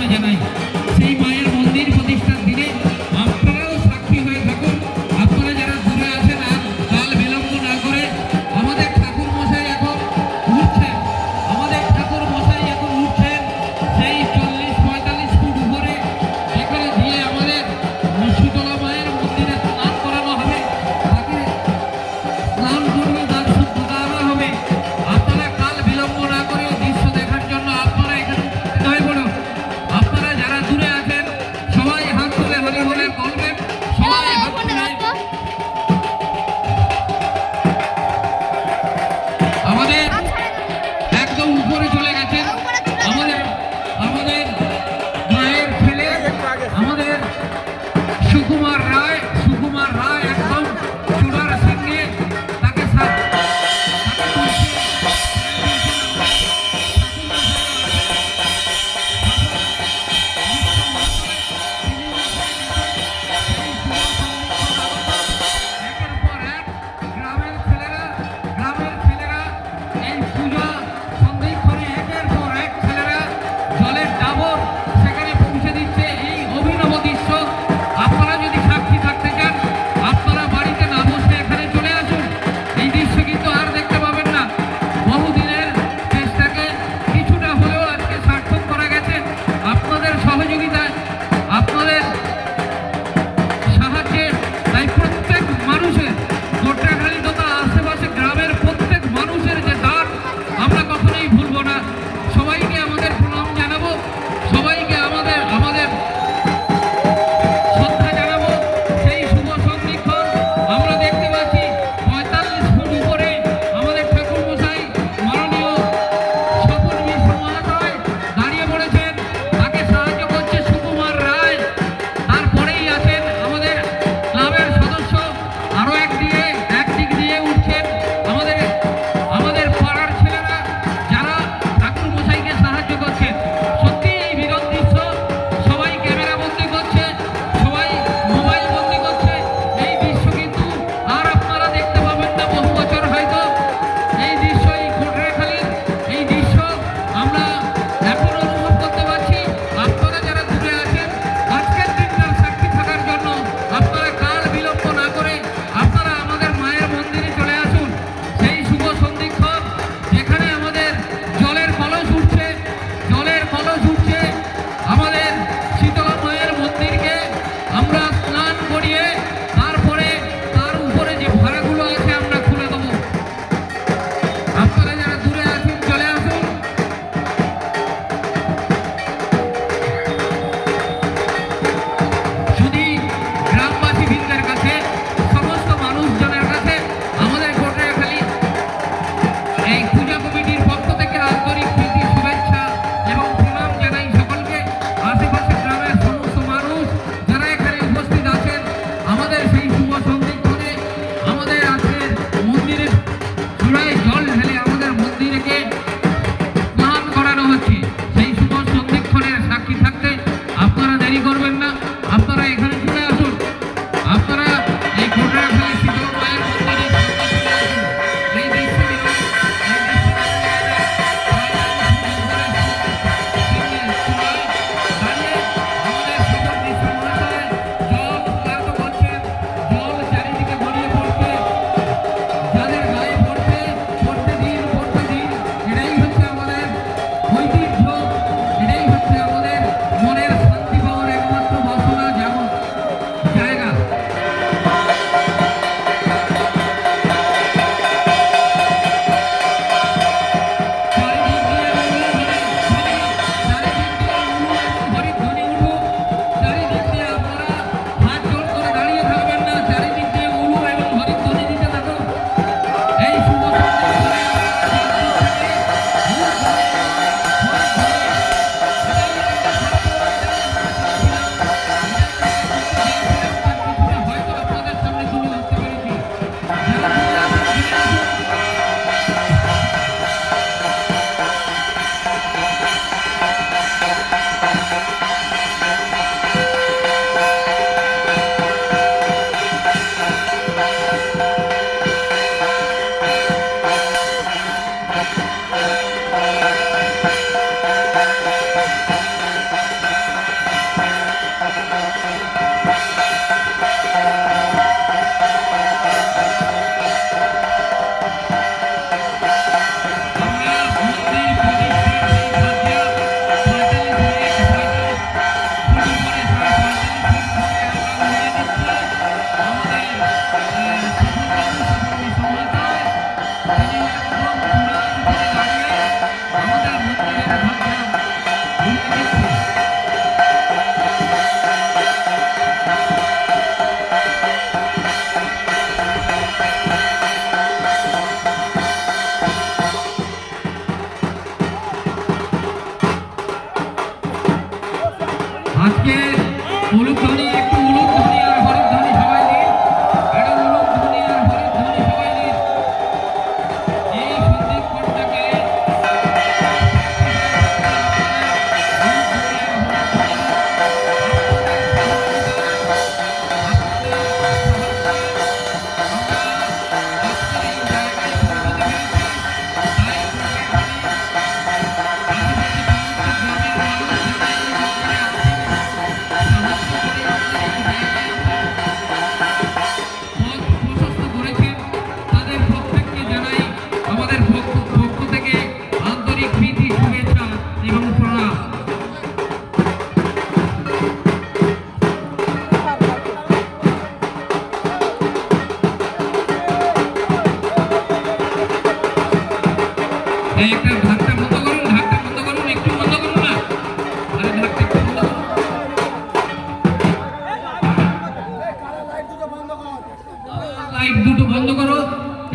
প্রার্থনা জানাই সেই মায়ের মন্দির প্রতিষ্ঠার দিনে আপনারাও সাক্ষী হয়ে থাকুন। আপনারা যারা দূরে আছেন আর কাল বিলম্ব না করে আমাদের ঠাকুর মশাই এখন উঠছেন, সেই 40-45 ফুট উপরে এখানে দিয়ে আমাদের শীতলা মায়ের মন্দিরে স্নান করানো হবে, তাকে স্নান করিয়ে তার শুদ্ধতা আনা হবে। আপনারা কাল বিলম্ব না করে দৃশ্য দেখার জন্য আপনারা এখানে হয়ে পড়ুন। আপনারা যারা আজকে উলুধ্বনি, একটু উলুধ্বনি আর হরিধ্বনি সবাই নিন, একটা উলুধ্বনি আর হরিধ্বনি সবাই নিন। এই সন্দীপ কণ্ঠকে প্রশস্ত করেছেন, তাদের প্রত্যেককে জানাই আমাদের পক্ষ থেকে আন্তরিক প্রীতি, শুভেচ্ছা এবং প্রণাম। এই একটা ধাক্কা